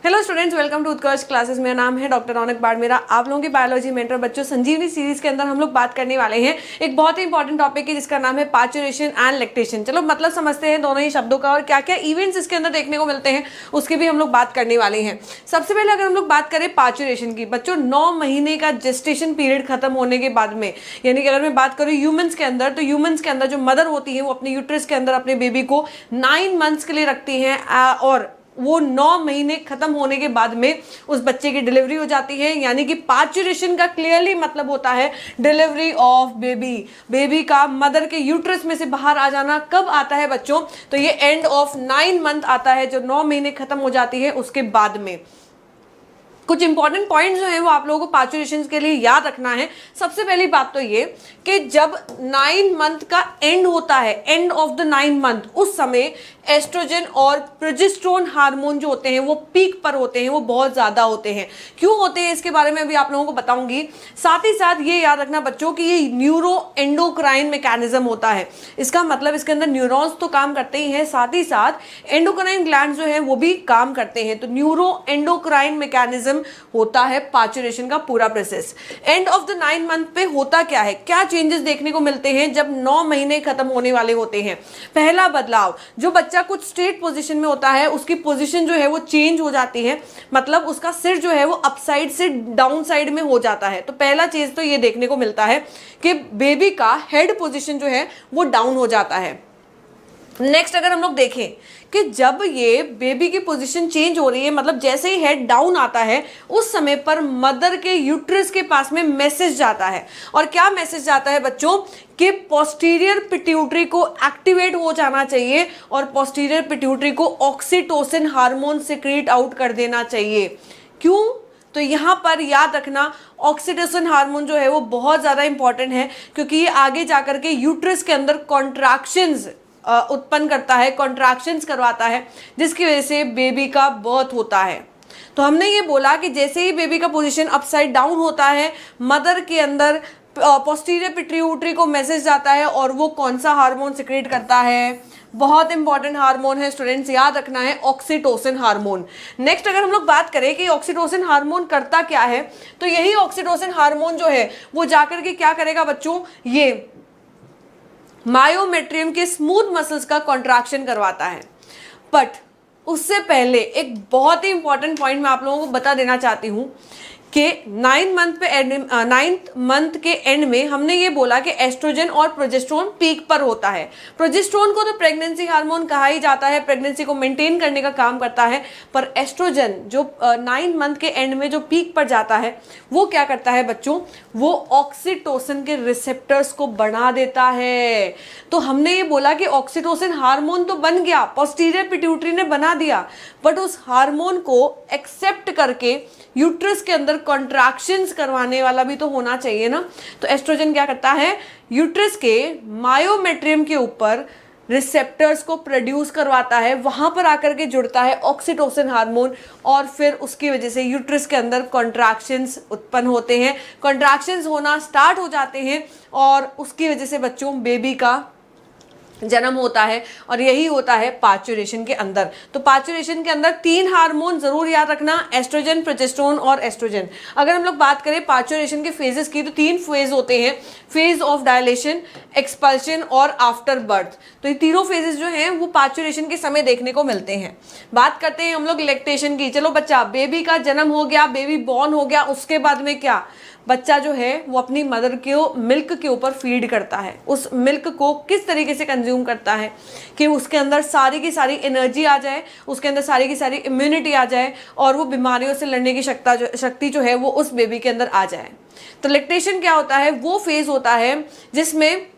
Hello students, welcome to Utkarsh classes. मेरा नाम है डॉक्टर रौनक बाड़मेरा, आप लोगों की बायोलॉजी मेंटर बच्चों संजीवनी सीरीज के अंदर हम लोग बात करने वाले हैं एक बहुत ही इंपॉर्टेंट टॉपिक है जिसका नाम है पार्चुरेशन एंड लैक्टेशन। चलो मतलब समझते हैं दोनों ही शब्दों का और क्या क्या इवेंट्स इसके अंदर देखने को मिलते हैं उसकी भी हम लोग बात करने वाले हैं। सबसे पहले अगर हम लोग बात करें पार्चुरेशन की, बच्चों 9 महीने का जेस्टेशन पीरियड खत्म होने के बाद में, यानी कि अगर मैं बात करूँ ह्यूमंस के अंदर, तो ह्यूमंस के अंदर जो मदर होती है वो अपने यूट्रस के अंदर अपने बेबी को 9 मंथ्स के लिए रखती हैं और वो 9 महीने खत्म होने के बाद में उस बच्चे की डिलीवरी हो जाती है। यानी कि पार्चुरेशन का क्लियरली मतलब होता है डिलीवरी ऑफ बेबी, बेबी का मदर के यूट्रस में से बाहर आ जाना। कब आता है बच्चों? तो ये एंड ऑफ 9 मंथ आता है, जो 9 महीने खत्म हो जाती है उसके बाद में। कुछ इंपॉर्टेंट पॉइंट्स जो है वो आप लोगों को पार्चुरेशन के लिए याद रखना है। सबसे पहली बात तो ये कि जब 9 मंथ का एंड होता है, एंड ऑफ द 9 मंथ, उस समय एस्ट्रोजन और प्रोजेस्टेरोन हार्मोन जो होते हैं वो पीक पर होते हैं, वो बहुत ज्यादा होते हैं। क्यों होते हैं इसके बारे में भी आप लोगों को बताऊंगी। साथ ही साथ ये याद रखना बच्चों कि ये न्यूरो एंडोक्राइन मैकेनिज्म होता है। इसका मतलब इसके अंदर न्यूरॉन्स तो काम करते ही हैं, साथ ही साथ एंडोक्राइन ग्लैंड जो है वो भी काम करते हैं। तो न्यूरो एंडोक्राइन मैकेनिज्म होता है पार्चुरेशन का पूरा process. End of the 9 month पे होता क्या है, क्या चेंजेस देखने को मिलते हैं जब 9 महीने खत्म होने वाले होते हैं। पहला बदलाव, जो बच्चा कुछ स्ट्रेट पोजीशन में होता है उसकी पोजीशन जो है वो चेंज हो जाती है, मतलब उसका सिर जो है वो अपसाइड से डाउन साइड में हो जाता है। तो पहला चीज तो ये देखने को मिलता है कि बेबी का हेड पोजीशन जो है वो डाउन हो जाता है। नेक्स्ट अगर हम लोग देखें कि जब ये बेबी की पोजीशन चेंज हो रही है, मतलब जैसे ही हेड डाउन आता है उस समय पर मदर के यूट्रस के पास में मैसेज जाता है। और क्या मैसेज जाता है बच्चों? कि पोस्टीरियर पिट्यूटरी को एक्टिवेट हो जाना चाहिए और पोस्टीरियर पिट्यूटरी को ऑक्सीटोसिन हार्मोन सिक्रीट आउट कर देना चाहिए। क्यों? तो यहाँ पर याद रखना ऑक्सीटोसिन हार्मोन जो है वो बहुत ज़्यादा इंपॉर्टेंट है, क्योंकि ये आगे जाकर के यूट्रस के अंदर कॉन्ट्रैक्शंस उत्पन्न करता है, कॉन्ट्रैक्शंस करवाता है, जिसकी वजह से बेबी का बर्थ होता है। तो हमने ये बोला कि जैसे ही बेबी का पोजीशन अपसाइड डाउन होता है, मदर के अंदर पोस्टीरियर पिट्यूटरी को मैसेज जाता है और वो कौन सा हार्मोन सिक्रेट करता है? बहुत इंपॉर्टेंट हार्मोन है स्टूडेंट्स, याद रखना है, ऑक्सीटोसिन हार्मोन। नेक्स्ट अगर हम लोग बात करें कि ऑक्सीटोसिन हार्मोन करता क्या है, तो यही ऑक्सीटोसिन हार्मोन जो है वो जाकर के क्या करेगा बच्चों? ये मायोमेट्रियम के स्मूथ मसल्स का कॉन्ट्रैक्शन करवाता है। बट उससे पहले एक बहुत ही इंपॉर्टेंट पॉइंट मैं आप लोगों को बता देना चाहती हूं कि 9 मंथ के एंड में हमने ये बोला कि एस्ट्रोजन और प्रोजेस्टेरोन पीक पर होता है। प्रोजेस्टेरोन को तो प्रेगनेंसी हार्मोन कहा ही जाता है, प्रेगनेंसी को मेंटेन करने का काम करता है, पर एस्ट्रोजन जो 9 मंथ के एंड में जो पीक पर जाता है वो क्या करता है बच्चों? वो ऑक्सीटोसिन के रिसेप्टर्स को बढ़ा देता है। तो हमने ये बोला कि ऑक्सीटोसिन हार्मोन तो बन गया, पोस्टीरियर पिट्यूटरी ने बना दिया, बट उस हार्मोन को एक्सेप्ट करके यूट्रस के अंदर कॉन्ट्रैक्शंस करवाने वाला भी तो होना चाहिए ना। तो एस्ट्रोजन क्या करता है? यूट्रस के मायोमेट्रियम के ऊपर रिसेप्टर्स को प्रोड्यूस करवाता है, वहां पर आकर के जुड़ता है ऑक्सीटोसिन हार्मोन और फिर उसकी वजह से यूट्रस के अंदर कॉन्ट्रैक्शंस उत्पन्न होते हैं, कॉन्ट्रैक्शंस होना स्टार्ट हो जाते हैं और उसकी वजह से बच्चों बेबी का जन्म होता है। और यही होता है पार्चुरेशन के अंदर। तो पार्चुरेशन के अंदर 3 हार्मोन जरूर याद रखना, एस्ट्रोजन, प्रोजेस्टेरोन और एस्ट्रोजन। अगर हम लोग बात करें पार्चुरेशन के फेजेस की, तो 3 फेज होते हैं, फेज ऑफ डायलेशन, एक्सपल्शन और आफ्टर बर्थ। तो ये तीनों फेजेस जो हैं वो पार्चुरेशन के समय देखने को मिलते हैं। बात करते हैं हम लोग लैक्टेशन की। चलो बच्चा, बेबी का जन्म हो गया, बेबी बॉर्न हो गया, उसके बाद में क्या? बच्चा जो है वो अपनी मदर को मिल्क के ऊपर फीड करता है। उस मिल्क को किस तरीके से कंज्यूम करता है कि उसके अंदर सारी की सारी एनर्जी आ जाए, उसके अंदर सारी की सारी इम्यूनिटी आ जाए और वो बीमारियों से लड़ने की शक्ति जो है वो उस बेबी के अंदर आ जाए। तो लैक्टेशन क्या होता है? वो फेज होता है जिसमें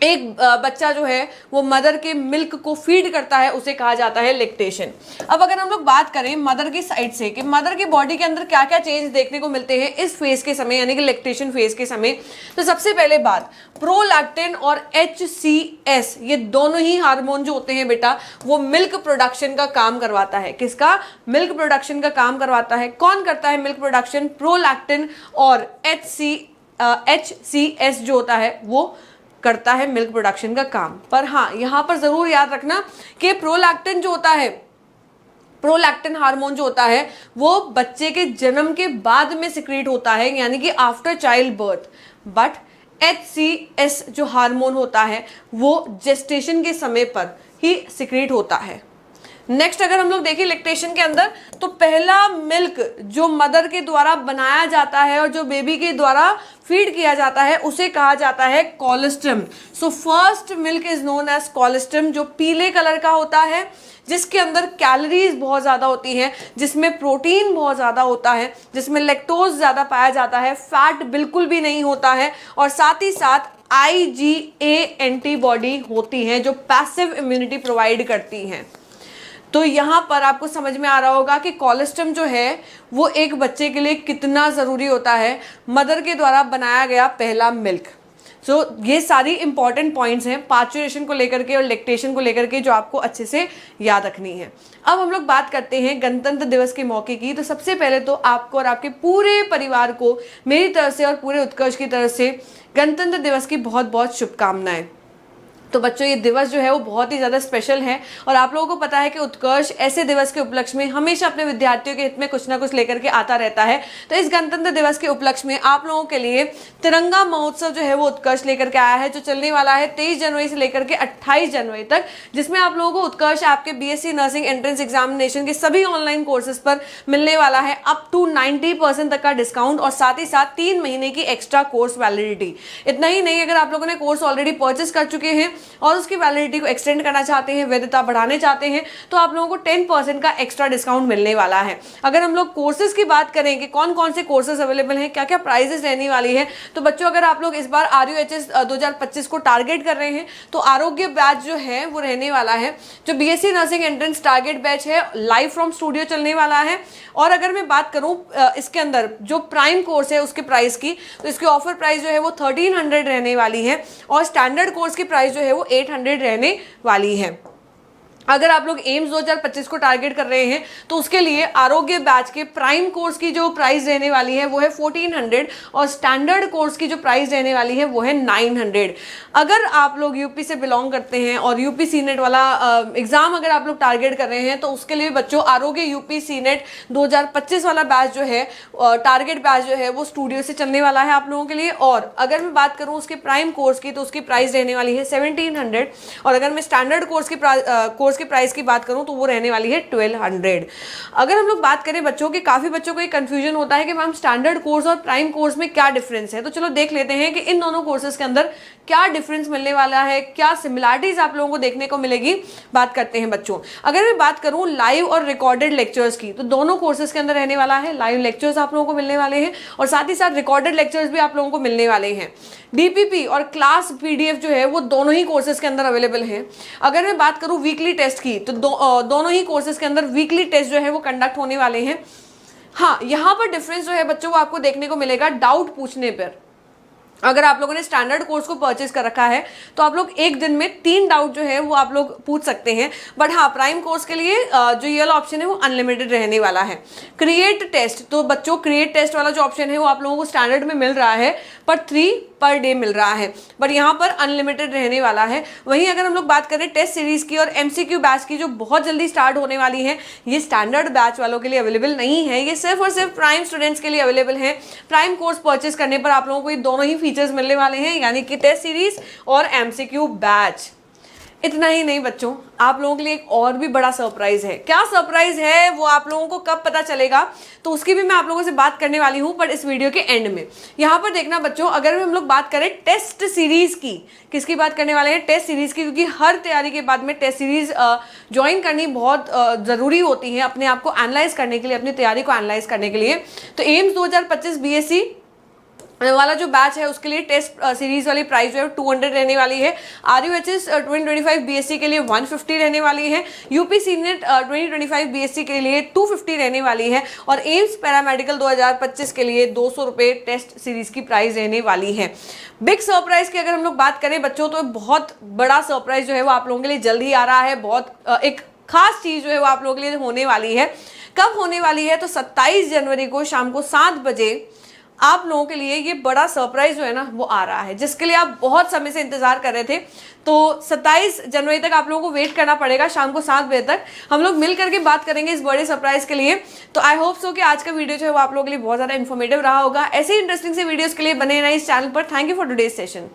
एक बच्चा जो है वो मदर के मिल्क को फीड करता है, उसे कहा जाता है लैक्टेशन। अब अगर हम लोग बात करें मदर की साइड से कि मदर की बॉडी के अंदर क्या क्या चेंज देखने को मिलते हैं इस फेज के समय, यानी कि लैक्टेशन फेज के समय, तो सबसे पहले बात, प्रोलैक्टिन और HCS ये दोनों ही हार्मोन जो होते हैं बेटा वो मिल्क प्रोडक्शन का काम करवाता है। किसका? मिल्क प्रोडक्शन का काम करवाता है। कौन करता है मिल्क प्रोडक्शन? प्रोलैक्टिन और HCS जो होता है वो करता है मिल्क प्रोडक्शन का काम। पर हाँ, यहाँ पर जरूर याद रखना कि प्रोलैक्टिन जो होता है प्रोलैक्टिन हार्मोन जो होता है वो बच्चे के जन्म के बाद में सिक्रीट होता है, यानी कि after child birth. But HCS जो हार्मोन होता है वो जेस्टेशन के समय पर ही सिक्रीट होता है। नेक्स्ट अगर हम लोग देखें लैक्टेशन के अंदर, तो पहला मिल्क जो मदर के द्वारा बनाया जाता है और जो बेबी के द्वारा फीड किया जाता है उसे कहा जाता है colostrum. So first milk is known as colostrum, जो पीले कलर का होता है, जिसके अंदर कैलोरीज बहुत ज़्यादा होती हैं, जिसमें प्रोटीन बहुत ज़्यादा होता है, जिसमें लैक्टोज ज़्यादा पाया जाता है, फैट बिल्कुल भी नहीं होता है, और साथ ही साथ IgA एंटीबॉडी होती हैं जो पैसिव इम्यूनिटी प्रोवाइड करती हैं। तो यहाँ पर आपको समझ में आ रहा होगा कि कोलेस्ट्रम जो है वो एक बच्चे के लिए कितना ज़रूरी होता है, मदर के द्वारा बनाया गया पहला मिल्क। सो ये सारी इंपॉर्टेंट पॉइंट्स हैं पार्चुरेशन को लेकर के और लैक्टेशन को लेकर के जो आपको अच्छे से याद रखनी है। अब हम लोग बात करते हैं गणतंत्र दिवस के मौके की। तो सबसे पहले तो आपको और आपके पूरे परिवार को मेरी तरफ से और पूरे उत्कर्ष की तरफ से गणतंत्र दिवस की बहुत बहुत शुभकामनाएं। तो बच्चों ये दिवस जो है वो बहुत ही ज़्यादा स्पेशल है, और आप लोगों को पता है कि उत्कर्ष ऐसे दिवस के उपलक्ष्य में हमेशा अपने विद्यार्थियों के हित में कुछ ना कुछ लेकर के आता रहता है। तो इस गणतंत्र दिवस के उपलक्ष्य में आप लोगों के लिए तिरंगा महोत्सव जो है वो उत्कर्ष लेकर के आया है, जो चलने वाला है 23 जनवरी से लेकर के 28 जनवरी तक, जिसमें आप लोगों को उत्कर्ष आपके BSc नर्सिंग एंट्रेंस एग्जामिनेशन के सभी ऑनलाइन कोर्सेज पर मिलने वाला है अप टू 90% तक का डिस्काउंट, और साथ ही साथ 3 महीने की एक्स्ट्रा कोर्स वैलिडिटी। इतना ही नहीं, अगर आप लोगों ने कोर्स ऑलरेडी परचेस कर चुके हैं और उसकी वैलिडिटी को एक्सटेंड करना चाहते हैं, वैधता बढ़ाने चाहते हैं, तो आप लोगों को 10% का एक्स्ट्रा डिस्काउंट मिलने वाला है। अगर हम लोग कोर्सेज की बात करें कि कौन कौन से कोर्सेज अवेलेबल हैं, क्या क्या प्राइजेस रहने वाली है, तो बच्चों अगर आप लोग इस बार RUHS 2025 को टारगेट कर रहे हैं तो आरोग्य बैच जो है वो रहने वाला है, जो BSc nursing entrance target batch है, लाइव फ्रॉम स्टूडियो चलने वाला है। और अगर मैं बात करूं इसके अंदर जो प्राइम कोर्स है उसके प्राइस की, तो इसकी ऑफर प्राइस जो है वो 1300 रहने वाली है, और स्टैंडर्ड कोर्स की प्राइस जो है वो 800 रहने वाली है। अगर आप लोग एम्स 2025 को टारगेट कर रहे हैं तो उसके लिए आरोग्य बैच के प्राइम कोर्स की जो प्राइस रहने वाली है वो है 1400, और स्टैंडर्ड कोर्स की जो प्राइस रहने वाली है वो है 900। अगर आप लोग यूपी से बिलोंग करते हैं और यूपी सीनेट वाला एग्जाम अगर आप लोग टारगेट कर रहे हैं तो उसके लिए बच्चों आरोग्य यूपी सीनेट 2025 वाला बैच जो है, टारगेट बैच जो है वो स्टूडियो से चलने वाला है आप लोगों के लिए। और अगर मैं बात करूँ उसके प्राइम कोर्स की तो उसकी प्राइस रहने वाली है 1700, और अगर मैं स्टैंडर्ड कोर्स की प्राइस की बात करूं तो वो रहने वाली है 1200। अगर हम लोग बात करें बच्चों की, काफी बच्चों को एक कंफ्यूजन होता है कि मैम स्टैंडर्ड कोर्स और प्राइम कोर्स में क्या डिफरेंस है, तो चलो देख लेते हैं कि इन दोनों कोर्सेज के अंदर क्या डिफरेंस मिलने वाला है, क्या सिमिलरिटीज आप लोगों को देखने को मिलेगी। बात करते हैं बच्चों, अगर मैं बात करूं लाइव और रिकॉर्डेड लेक्चर्स की, तो दोनों कोर्सेज के अंदर रहने वाला है लाइव लेक्चर्स आप लोगों को मिलने वाले हैं, और साथ ही साथ रिकॉर्डेड लेक्चर्स भी आप लोगों को मिलने वाले हैं। DPP और क्लास PDF जो है वो दोनों ही कोर्सेज के अंदर अवेलेबल है। अगर मैं बात करूं वीकली टेस्ट की, तो दोनों ही कोर्सेज के अंदर वीकली टेस्ट जो है वो कंडक्ट होने वाले हैं। हाँ, यहाँ पर डिफरेंस जो है बच्चों वो आपको देखने को मिलेगा डाउट पूछने पर। अगर आप लोगों ने स्टैंडर्ड कोर्स को परचेज कर रखा है तो आप लोग एक दिन में 3 डाउट जो है वो आप लोग पूछ सकते हैं, बट हाँ प्राइम कोर्स के लिए जो ये वाला ऑप्शन है वो अनलिमिटेड रहने वाला है। क्रिएट टेस्ट, तो बच्चों क्रिएट टेस्ट वाला जो ऑप्शन है वो आप लोगों को स्टैंडर्ड में मिल रहा है पर 3 पर डे मिल रहा है, बट यहाँ पर अनलिमिटेड रहने वाला है। वहीं अगर हम लोग बात करें टेस्ट सीरीज की और MCQ बैच की जो बहुत जल्दी स्टार्ट होने वाली है, ये स्टैंडर्ड बैच वालों के लिए अवेलेबल नहीं है, ये सिर्फ और सिर्फ प्राइम स्टूडेंट्स के लिए अवेलेबल है। प्राइम कोर्स परचेज करने पर आप लोगों को ये दोनों ही फीचर्स मिलने वाले हैं, यानी कि टेस्ट सीरीज और MCQ बैच। इतना ही नहीं बच्चों, आप लोगों के लिए एक और भी बड़ा सरप्राइज है। क्या सरप्राइज है वो आप लोगों को कब पता चलेगा, तो उसकी भी मैं आप लोगों से बात करने वाली हूं, पर इस वीडियो के एंड में। यहाँ पर देखना बच्चों, अगर हम लोग बात करें टेस्ट सीरीज की, किसकी बात करने वाले हैं, टेस्ट सीरीज की, क्योंकि हर तैयारी के बाद में टेस्ट सीरीज ज्वाइन करनी बहुत ज़रूरी होती है अपने आप को एनालाइज करने के लिए, अपनी तैयारी को एनालाइज करने के लिए। तो एम्स 2025 BSc वाला जो बैच है उसके लिए टेस्ट सीरीज वाली प्राइस जो है 200 रहने वाली है। RUHS 2025 BSc के लिए 150 रहने वाली है। यूपी सीनेट 2025 BSc के लिए 250 रहने वाली है, और एम्स पैरामेडिकल 2025 के लिए 200 रुपये टेस्ट सीरीज की प्राइस रहने वाली है। बिग सरप्राइज की अगर हम लोग बात करें बच्चों, तो बहुत बड़ा सरप्राइज जो है वो आप लोगों के लिए जल्दी आ रहा है। बहुत एक खास चीज़ जो है वो आप लोगों के लिए होने वाली है। कब होने वाली है, तो 27 जनवरी को शाम को 7 बजे आप लोगों के लिए ये बड़ा सरप्राइज जो है ना वो आ रहा है, जिसके लिए आप बहुत समय से इंतजार कर रहे थे। तो 27 जनवरी तक आप लोगों को वेट करना पड़ेगा, शाम को 7 बजे तक हम लोग मिल करके बात करेंगे इस बड़े सरप्राइज के लिए। तो आई होप सो कि आज का वीडियो जो है वो आप लोगों के लिए बहुत ज़्यादा इन्फॉर्मेटिव रहा होगा। ऐसे ही इंटरेस्टिंग से वीडियोज़ के लिए बने रहे इस चैनल पर। Thank you for today's session.